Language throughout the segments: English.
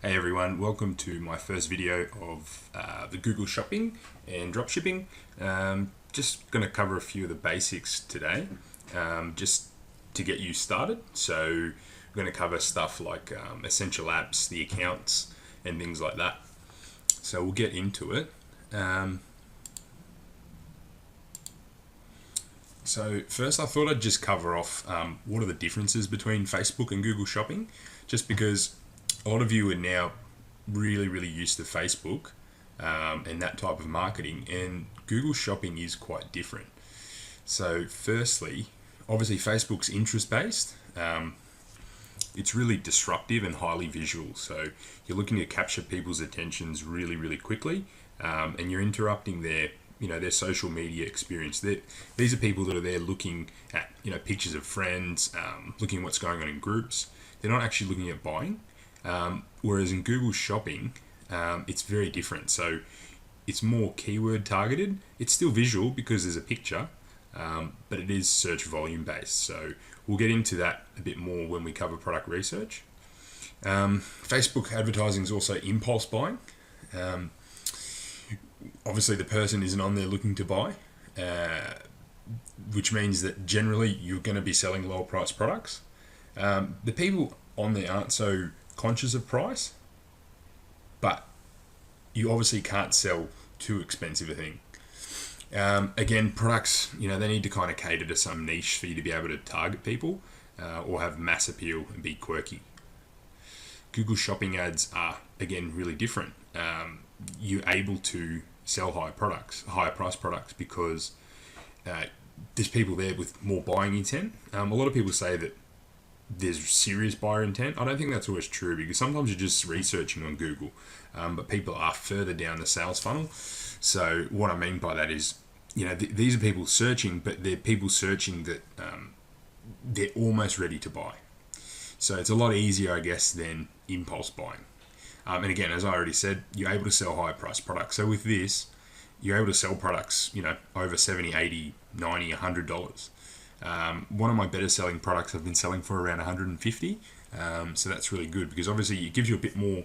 Hey everyone, welcome to my first video of the Google Shopping and Dropshipping. Just going to cover a few of the basics today, just to get you started. So we're going to cover stuff like essential apps, the accounts, and things like that. So we'll get into it. So first I thought I'd just cover off what are the differences between Facebook and Google Shopping, just because a lot of you are now really used to Facebook and that type of marketing, and Google Shopping is quite different. So firstly, obviously Facebook's interest based. It's really disruptive and highly visual, so you're looking to capture people's attentions really quickly, and you're interrupting their social media experience. These are people that are there looking at pictures of friends, looking at what's going on in groups. They're not actually looking at buying. Whereas in Google Shopping, it's very different. So it's more keyword targeted. It's still visual because there's a picture, but it is search volume based. So we'll get into that a bit more when we cover product research. Facebook advertising is also impulse buying. Obviously, the person isn't on there looking to buy, which means that generally you're going to be selling lower price products. The people on there aren't so conscious of price, but you obviously can't sell too expensive a thing. Again, products, they need to kind of cater to some niche for you to be able to target people, or have mass appeal and be quirky. Google Shopping ads are, again, really different. You're able to sell higher price products, because there's people there with more buying intent. A lot of people say that there's serious buyer intent. I don't think that's always true, because sometimes you're just researching on Google, but people are further down the sales funnel. So what I mean by that is, these are people searching, but they're people searching that they're almost ready to buy. So it's a lot easier, I guess, than impulse buying. And again, as I already said, you're able to sell higher price products. So with this, you're able to sell products, over $70, $80, $90, $100. One of my better selling products I've been selling for around 150. So that's really good, because obviously it gives you a bit more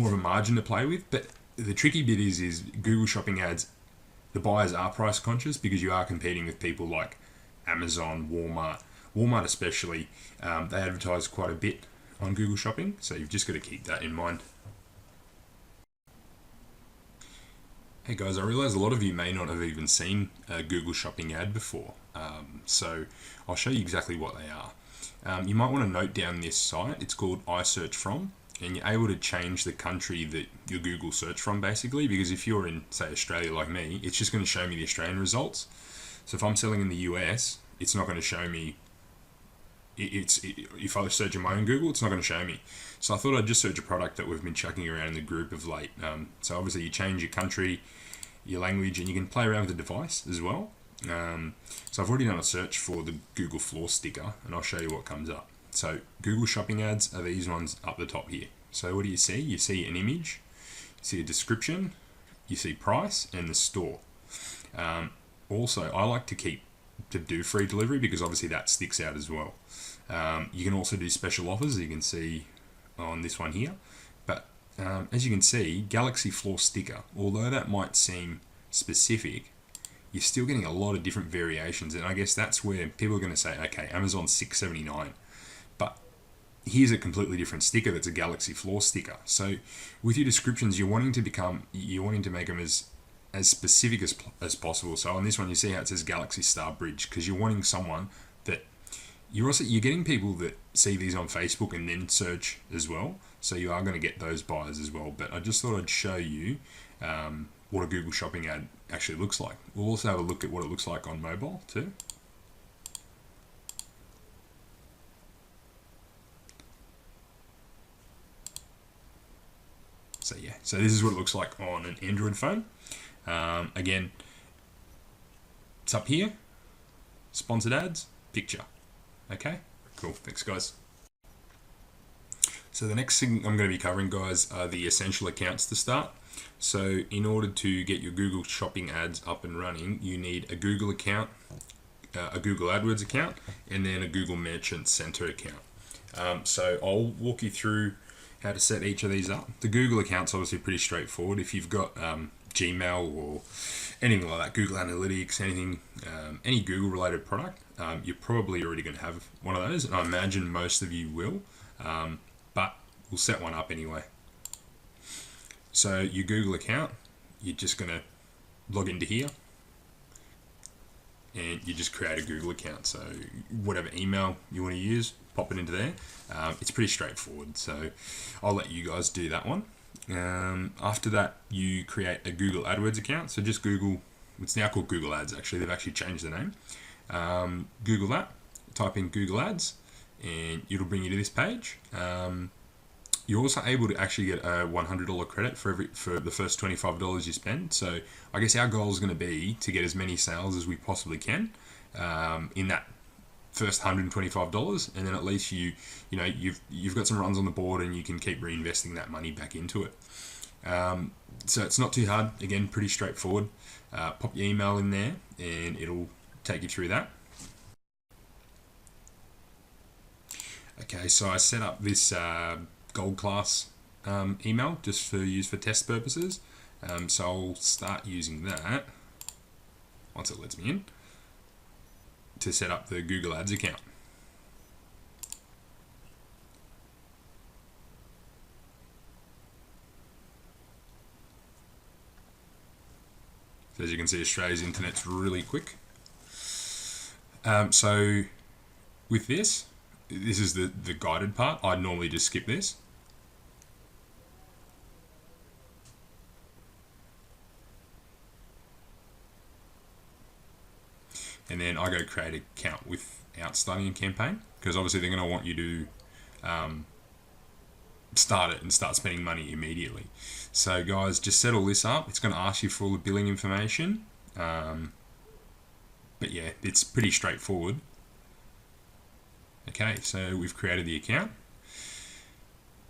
of a margin to play with. But the tricky bit is Google Shopping ads, the buyers are price conscious, because you are competing with people like Amazon, Walmart especially. They advertise quite a bit on Google Shopping, so you've just got to keep that in mind. Hey guys, I realize a lot of you may not have even seen a Google Shopping ad before, so I'll show you exactly what they are. You might want to note down this site. It's called iSearch and you're able to change the country that your Google search from, basically, because if you're in, say, Australia like me, it's just going to show me the Australian results. So if I'm selling in the US, it's not going to show me. If I search in my own Google, it's not going to show me. So I thought I'd just search a product that we've been chucking around in the group of late. So obviously you change your country, your language, and you can play around with the device as well. So I've already done a search for the Google floor sticker, and I'll show you what comes up. So Google Shopping ads are these ones up the top here. So what do you see? You see an image, you see a description, you see price, and the store. Also, I like to do free delivery, because obviously that sticks out as well. You can also do special offers, as you can see on this one here. But as you can see, Galaxy floor sticker, although that might seem specific, you're still getting a lot of different variations. And I guess that's where people are going to say, okay, Amazon's $6.79. But here's a completely different sticker that's a Galaxy floor sticker. So with your descriptions, you're wanting to make them as specific as possible. So on this one, you see how it says Galaxy Star Bridge, because you're wanting someone that you're getting people that see these on Facebook and then search as well. So you are going to get those buyers as well. But I just thought I'd show you what a Google Shopping ad actually looks like. We'll also have a look at what it looks like on mobile too. So yeah, so this is what it looks like on an Android phone. Again, it's up here, sponsored ads, picture. Okay, cool, thanks guys. So the next thing I'm going to be covering, guys, are the essential accounts to start. So in order to get your Google Shopping ads up and running, you need a Google account, a Google Adwords account, and then a Google Merchant Center account. So I'll walk you through how to set each of these up. The Google account's obviously pretty straightforward. If you've got Gmail or anything like that, Google Analytics, anything, any Google related product, you're probably already going to have one of those, and I imagine most of you will, but we'll set one up anyway. So your Google account, you're just going to log into here, and you just create a Google account. So whatever email you want to use, pop it into there. It's pretty straightforward, so I'll let you guys do that one. After that, you create a Google Adwords account. So just Google, it's now called Google Ads actually, they've actually changed the name. Google that, type in Google Ads, and it'll bring you to this page. You're also able to actually get a $100 credit for the first $25 you spend. So I guess our goal is going to be to get as many sales as we possibly can in that first $125, and then at least you've got some runs on the board, and you can keep reinvesting that money back into it. So it's not too hard. Again, pretty straightforward. Pop your email in there, and it'll take you through that. Okay, so I set up this gold class email just for use for test purposes. So I'll start using that once it lets me in to set up the Google Ads account. So as you can see, Australia's internet's really quick. So with this is the guided part. I'd normally just skip this. And then I go create an account without starting a campaign, because obviously they're going to want you to start it and start spending money immediately. So guys, just set all this up. It's going to ask you for all the billing information. But yeah, it's pretty straightforward. Okay, so we've created the account.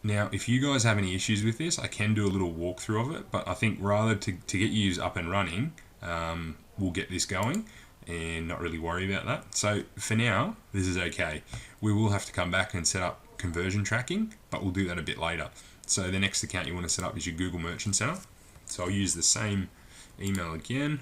Now, if you guys have any issues with this, I can do a little walkthrough of it, but I think rather to get you up and running, we'll get this going and not really worry about that. So for now, this is okay. We will have to come back and set up conversion tracking, but we'll do that a bit later. So the next account you want to set up is your Google Merchant Center. So I'll use the same email again.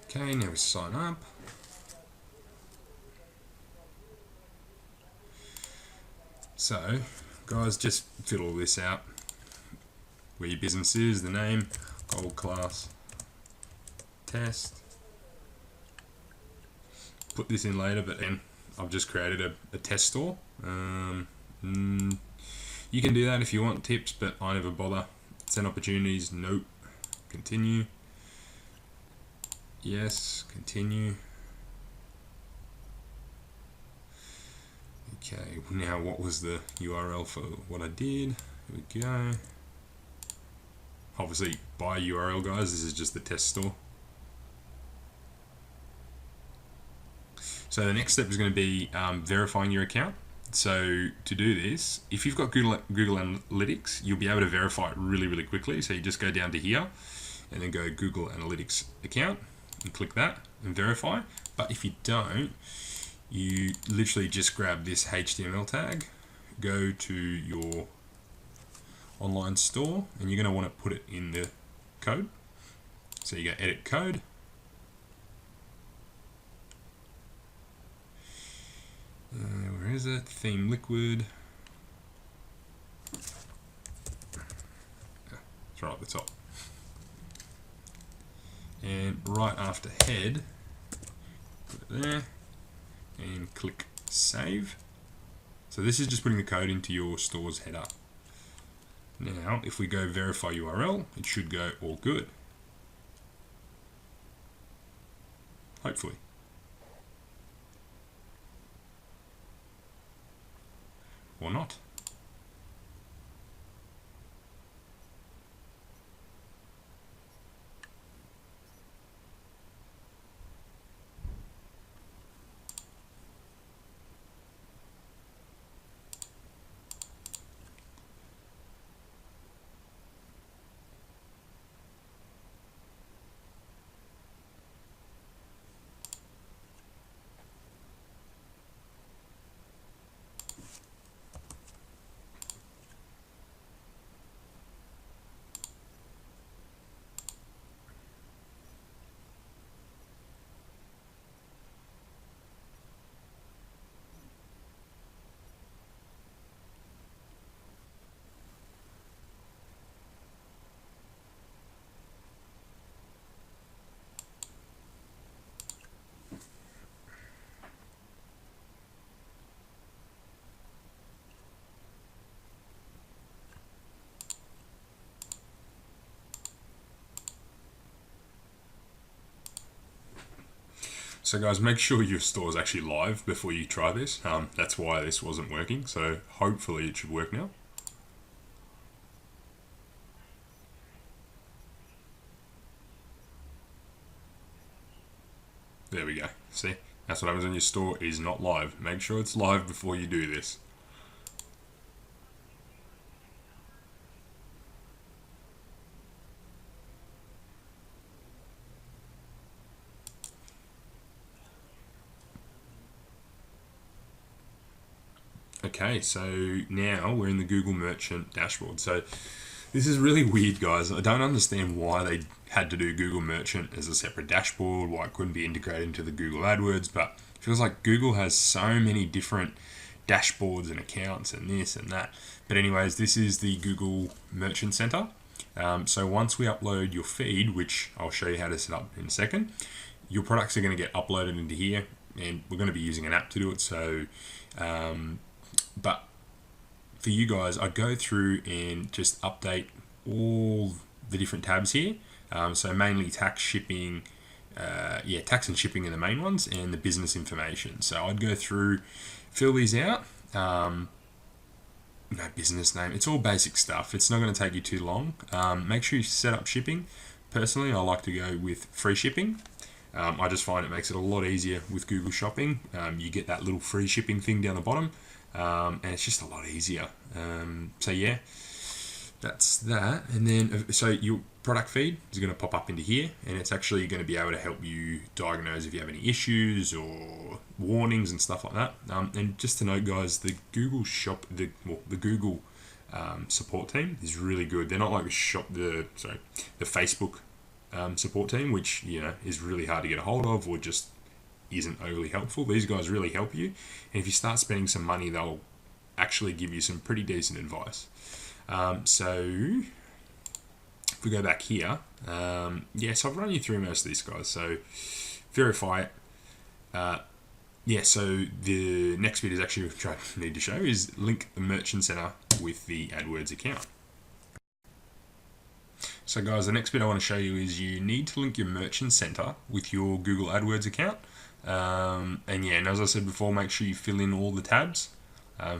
Okay, now we sign up. So, guys, just fill all this out. Where your business is, the name, gold class test. Put this in later, but then I've just created a test store. You can do that if you want tips, but I never bother. Send opportunities, nope. Continue. Yes, continue. Okay, now what was the URL for what I did? Here we go. Obviously, by URL, guys, this is just the test store. So the next step is going to be verifying your account. So to do this, if you've got Google Analytics, you'll be able to verify it really, really quickly. So you just go down to here and then go Google Analytics account and click that and verify. But if you don't, you literally just grab this HTML tag, go to your online store, and you're going to want to put it in the code. So you go edit code. Where is it? Theme liquid. It's right at the top. And right after head, put it there, and click save. So this is just putting the code into your store's header. Now, if we go verify URL, it should go all good. Hopefully. Or not. So guys, make sure your store is actually live before you try this. That's why this wasn't working. So hopefully it should work now. There we go. See, that's what happens when your store is not live. Make sure it's live before you do this. Okay, so now we're in the Google Merchant dashboard. So this is really weird, guys. I don't understand why they had to do Google Merchant as a separate dashboard, why it couldn't be integrated into the Google Adwords, but it feels like Google has so many different dashboards and accounts and this and that. But anyways, this is the Google Merchant Center. So once we upload your feed, which I'll show you how to set up in a second, your products are going to get uploaded into here, and we're going to be using an app to do it. So, but for you guys, I'd go through and just update all the different tabs here. So mainly tax, shipping, tax and shipping are the main ones, and the business information. So I'd go through, fill these out. No business name. It's all basic stuff. It's not going to take you too long. Make sure you set up shipping. Personally, I like to go with free shipping. I just find it makes it a lot easier with Google Shopping. You get that little free shipping thing down the bottom. And it's just a lot easier. So yeah, that's that. And then, so your product feed is going to pop up into here, and it's actually going to be able to help you diagnose if you have any issues or warnings and stuff like that. And just to note, guys, the Google Google support team is really good. They're not like the Facebook support team, which is really hard to get a hold of or just isn't overly helpful. These guys really help you, and if you start spending some money, they'll actually give you some pretty decent advice. So if we go back here, so I've run you through most of these guys. So verify it. So the next bit is actually which I need to show is link the Merchant Center with the AdWords account. So guys, the next bit I want to show you is you need to link your Merchant Center with your Google AdWords account. And as I said before, make sure you fill in all the tabs.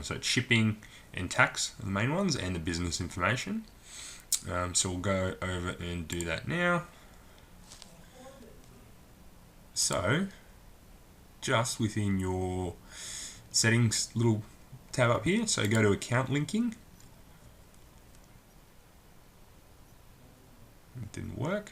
So it's shipping and tax are the main ones, and the business information. So we'll go over and do that now. So just within your settings little tab up here, so go to account linking. It didn't work.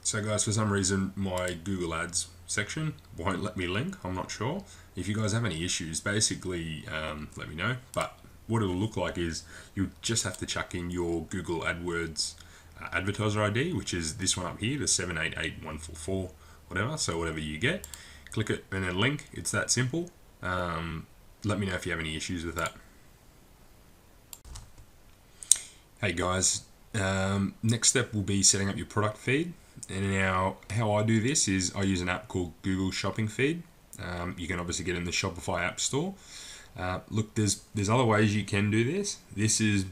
So guys, for some reason my Google Ads section won't let me link. I'm not sure. If you guys have any issues, basically let me know. But what it'll look like is you just have to chuck in your Google AdWords advertiser ID, which is this one up here, the 788144, whatever. So whatever you get, click it and then link. It's that simple. Let me know if you have any issues with that. Hey guys, next step will be setting up your product feed. And now how I do this is I use an app called Google Shopping Feed. You can obviously get in the Shopify App Store. Look, there's other ways you can do this. This is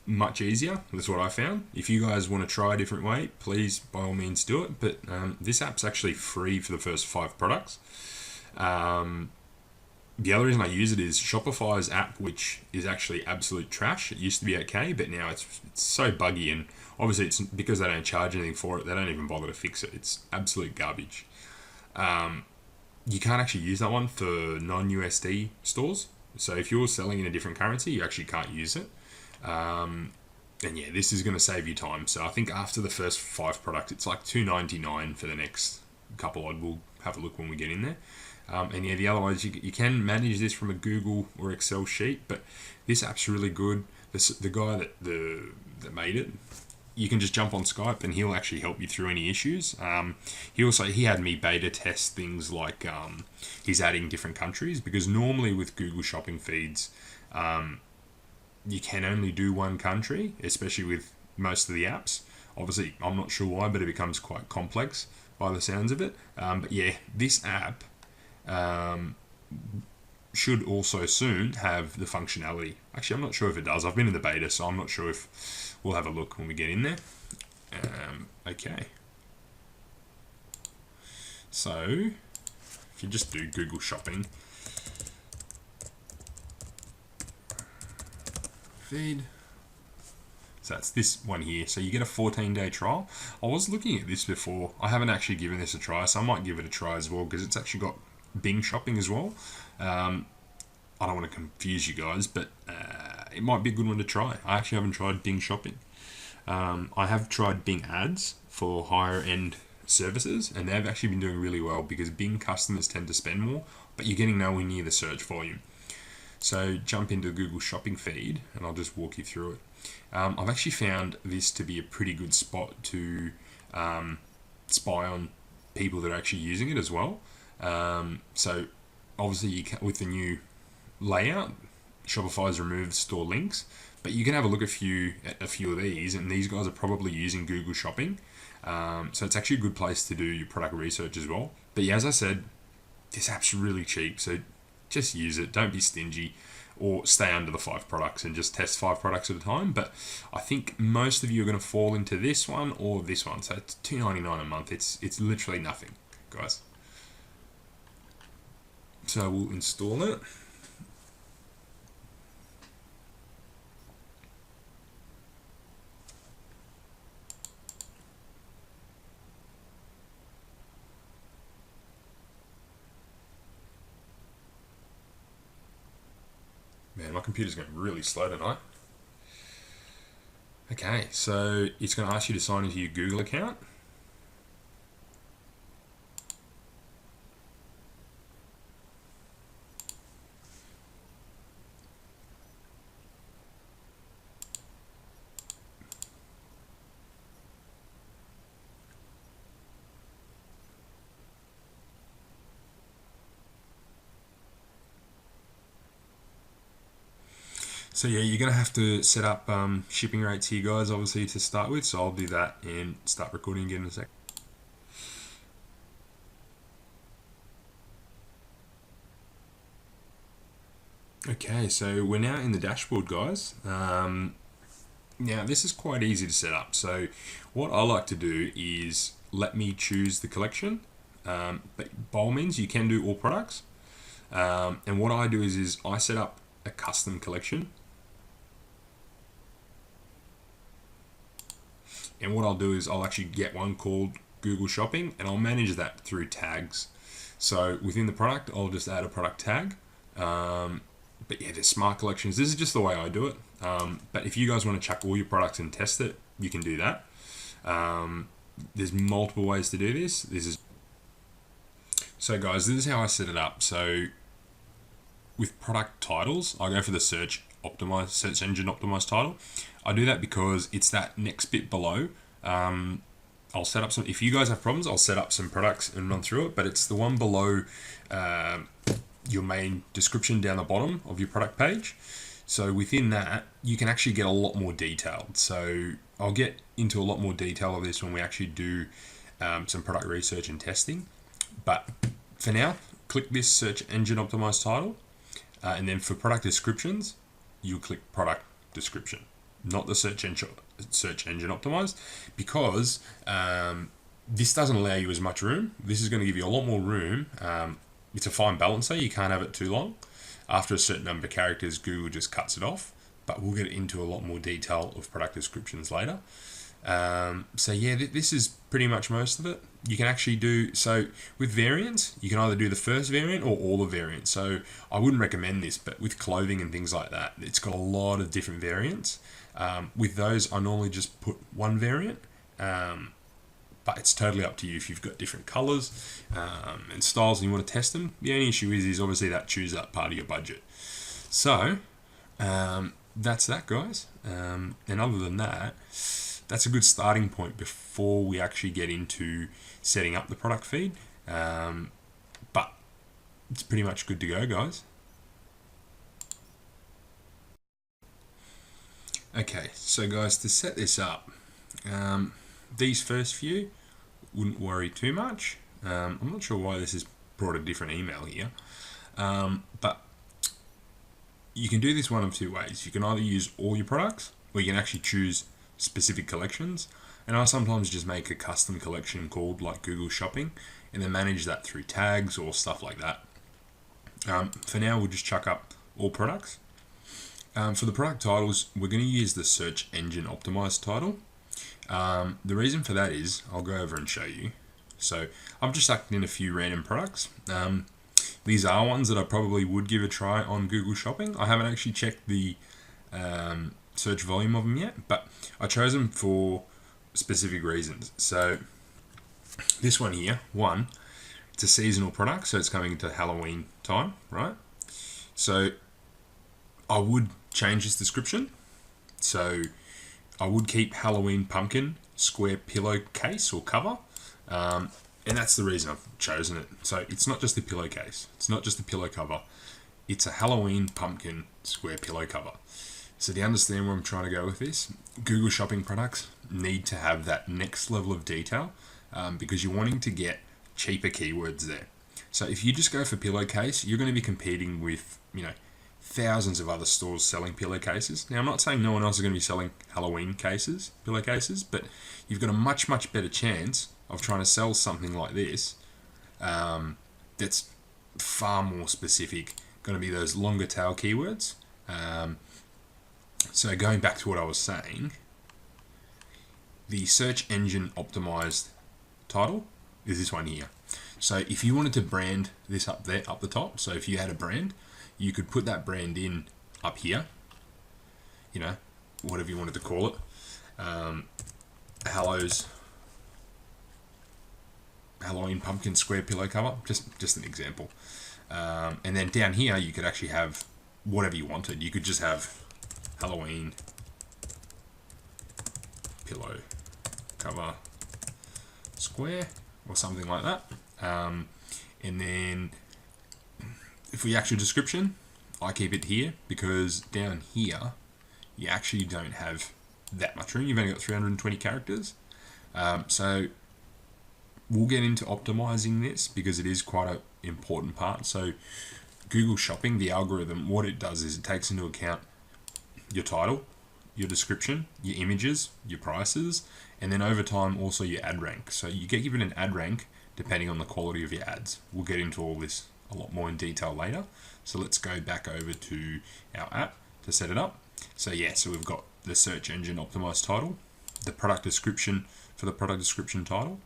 much easier. That's what I found. If you guys want to try a different way, please by all means do it. But this app's actually free for the first 5 products. The other reason I use it is Shopify's app, which is actually absolute trash. It used to be okay, but now it's so buggy, and obviously it's because they don't charge anything for it. They don't even bother to fix it. It's absolute garbage. You can't actually use that one for non-USD stores. So if you're selling in a different currency, you actually can't use it. And yeah, this is going to save you time. So I think after the first 5 products, it's like $2.99 for the next couple. We'll have a look when we get in there. And yeah, the other ones, you can manage this from a Google or Excel sheet, but this app's really good. The guy that made it, you can just jump on Skype and he'll actually help you through any issues. He had me beta test things like he's adding different countries, because normally with Google shopping feeds, you can only do one country, especially with most of the apps. Obviously, I'm not sure why, but it becomes quite complex by the sounds of it. But yeah, this app should also soon have the functionality. Actually, I'm not sure if it does. I've been in the beta, so I'm not sure if we'll have a look when we get in there. Okay. So, if you just do Google Shopping feed, so that's this one here. So you get a 14-day trial. I was looking at this before. I haven't actually given this a try, so I might give it a try as well, because it's actually got Bing shopping as well. I don't want to confuse you guys, but it might be a good one to try. I actually haven't tried Bing shopping. I have tried Bing ads for higher end services, and they've actually been doing really well, because Bing customers tend to spend more, but you're getting nowhere near the search volume. So jump into Google Shopping feed, and I'll just walk you through it. I've actually found this to be a pretty good spot to spy on people that are actually using it as well. So obviously, you can, with the new layout, Shopify's removed store links, but you can have a look at a few of these, and these guys are probably using Google Shopping. So it's actually a good place to do your product research as well. But yeah, as I said, this app's really cheap, so just use it. Don't be stingy, or stay under the 5 products and just test 5 products at a time. But I think most of you are going to fall into this one or this one. So it's $2.99 a month. It's literally nothing, guys. So we'll install it. Man, my computer's going really slow tonight. Okay, so it's going to ask you to sign into your Google account. So yeah, you're going to have to set up shipping rates here, guys, obviously, to start with. So I'll do that and start recording again in a sec. Okay, so we're now in the dashboard, guys. Now, this is quite easy to set up. So what I like to do is let me choose the collection. But by all means, you can do all products. And what I do is I set up a custom collection. And what I'll do is I'll actually get one called Google Shopping, and I'll manage that through tags. So within the product, I'll just add a product tag. But yeah, there's smart collections. This is just the way I do it. But if you guys want to chuck all your products and test it, you can do that. There's multiple ways to do this. So guys, this is how I set it up. So with product titles, I go for the search engine optimized title. I do that because it's that next bit below. I'll set up some, if you guys have problems, I'll set up some products and run through it, but it's the one below your main description down the bottom of your product page. So within that, you can actually get a lot more detailed. So I'll get into a lot more detail of this when we actually do some product research and testing. But for now, click this search engine optimized title. And then for product descriptions, you click product description, not the search engine optimized, because this doesn't allow you as much room. This is going to give you a lot more room. It's a fine balance though. You can't have it too long. After a certain number of characters, Google just cuts it off. But we'll get into a lot more detail of product descriptions later. So yeah, this is pretty much most of it. You can actually do, so with variants, you can either do the first variant or all the variants. So I wouldn't recommend this, but with clothing and things like that, it's got a lot of different variants. With those, I normally just put one variant, but it's totally up to you if you've got different colors and styles and you want to test them. The only issue is obviously that chews up part of your budget. So that's that, guys. And other than that, that's a good starting point before we actually get into setting up the product feed. But it's pretty much good to go, guys. Okay, so guys, to set this up, these first few, wouldn't worry too much. I'm not sure why this has brought a different email here, but you can do this one of two ways. You can either use all your products, or you can actually choose specific collections. And I sometimes just make a custom collection called like Google Shopping, and then manage that through tags or stuff like that. For now, we'll just chuck up all products. For the product titles, we're going to use the search engine optimized title. The reason for that is, I'll go over and show you. So I've just sucked in a few random products. These are ones that I probably would give a try on Google Shopping. I haven't actually checked the search volume of them yet, but I chose them for specific reasons. So this one here, it's a seasonal product, so it's coming into Halloween time, right? So I would change this description. So I would keep Halloween pumpkin square pillowcase or cover. And that's the reason I've chosen it. So it's not just a pillowcase. It's not just a pillow cover. It's a Halloween pumpkin square pillow cover. So do you understand where I'm trying to go with this? Google Shopping products need to have that next level of detail because you're wanting to get cheaper keywords there. So if you just go for pillowcase, you're going to be competing with, thousands of other stores selling pillowcases. Now, I'm not saying no one else is going to be selling Halloween pillowcases, but you've got a much, much better chance of trying to sell something like this that's far more specific, going to be those longer tail keywords. So going back to what I was saying, the search engine optimized title is this one here. So if you wanted to brand this up there, up the top, so if you had a brand, you could put that brand in up here, whatever you wanted to call it. Halloween pumpkin square pillow cover, just an example. And then down here, you could actually have whatever you wanted. You could just have Halloween pillow cover square or something like that. And then for the actual description, I keep it here because down here, you actually don't have that much room. You've only got 320 characters. So we'll get into optimizing this because it is quite an important part. So Google Shopping, the algorithm, what it does is it takes into account your title, your description, your images, your prices, and then over time also your ad rank. So you get given an ad rank depending on the quality of your ads. We'll get into all this a lot more in detail later. So let's go back over to our app to set it up. So we've got the search engine optimized title, the product description for the product description title.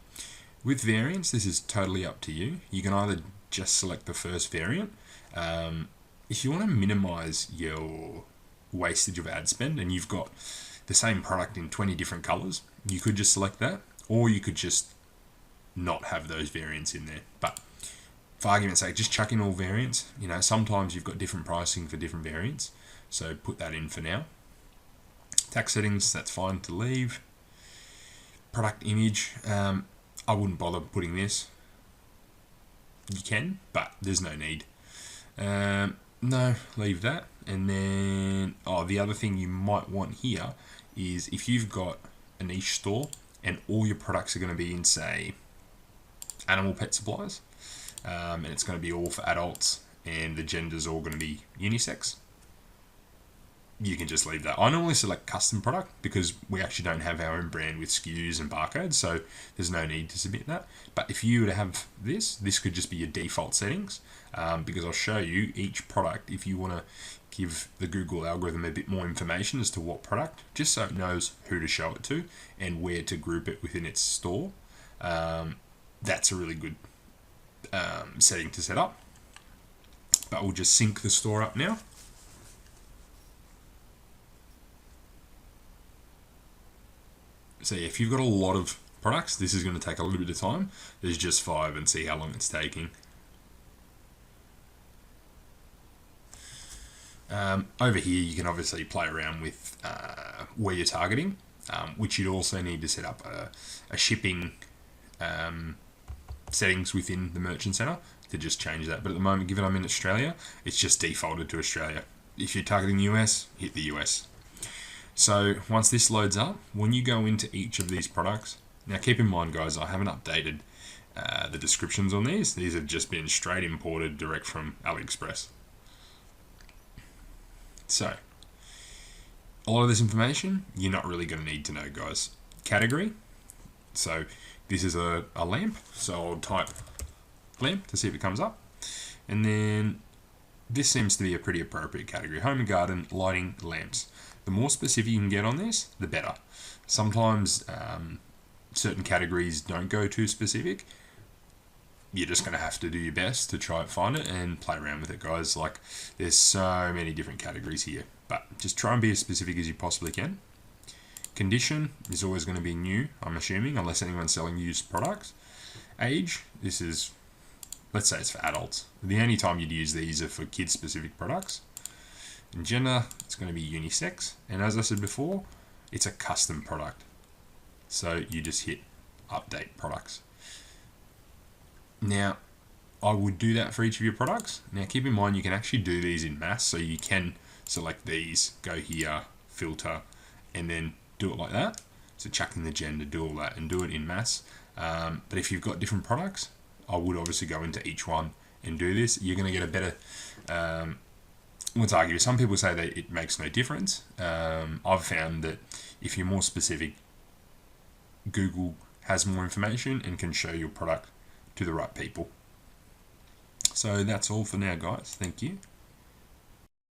With variants, this is totally up to you. You can either just select the first variant. If you want to minimize your wastage of ad spend and you've got the same product in 20 different colors, you could just select that, or you could just not have those variants in there. But for argument's sake, just chuck in all variants. Sometimes you've got different pricing for different variants, so put that in for now. Tax settings, that's fine to leave. Product image, I wouldn't bother putting this. You can, but there's no need. No, leave that. And then, the other thing you might want here is if you've got a niche store and all your products are going to be in, say, animal pet supplies, and it's going to be all for adults and the gender's all going to be unisex, you can just leave that. I normally select custom product because we actually don't have our own brand with SKUs and barcodes, so there's no need to submit that. But if you were to have this could just be your default settings, because I'll show you each product if you want to give the Google algorithm a bit more information as to what product, just so it knows who to show it to and where to group it within its store. That's a really good setting to set up. But we'll just sync the store up now. So if you've got a lot of products, this is going to take a little bit of time. There's just 5 and see how long it's taking. Over here, you can obviously play around with where you're targeting, which you'd also need to set up a shipping settings within the Merchant Center to just change that. But at the moment, given I'm in Australia, it's just defaulted to Australia. If you're targeting the US, hit the US. So once this loads up, when you go into each of these products, now keep in mind guys, I haven't updated the descriptions on these. These have just been straight imported direct from AliExpress. So a lot of this information you're not really going to need to know guys. Category, so this is a lamp, so I'll type lamp to see if it comes up, and then this seems to be a pretty appropriate category: home and garden, lighting, lamps. The more specific you can get on this, the better. Sometimes certain categories don't go too specific. You're just going to have to do your best to try and find it and play around with it, guys. Like, there's so many different categories here, but just try and be as specific as you possibly can. Condition is always going to be new, I'm assuming, unless anyone's selling used products. Age, this is, let's say it's for adults. The only time you'd use these are for kids-specific products. And gender, it's going to be unisex. And as I said before, it's a custom product. So you just hit update products. Now, I would do that for each of your products. Now, keep in mind, you can actually do these in mass. So you can select these, go here, filter, and then do it like that. So chuck in the gender, do all that, and do it in mass. But if you've got different products, I would obviously go into each one and do this. You're going to get a better... let's argue. Some people say that it makes no difference. I've found that if you're more specific, Google has more information and can show your product to the right people. So that's all for now, guys. Thank you.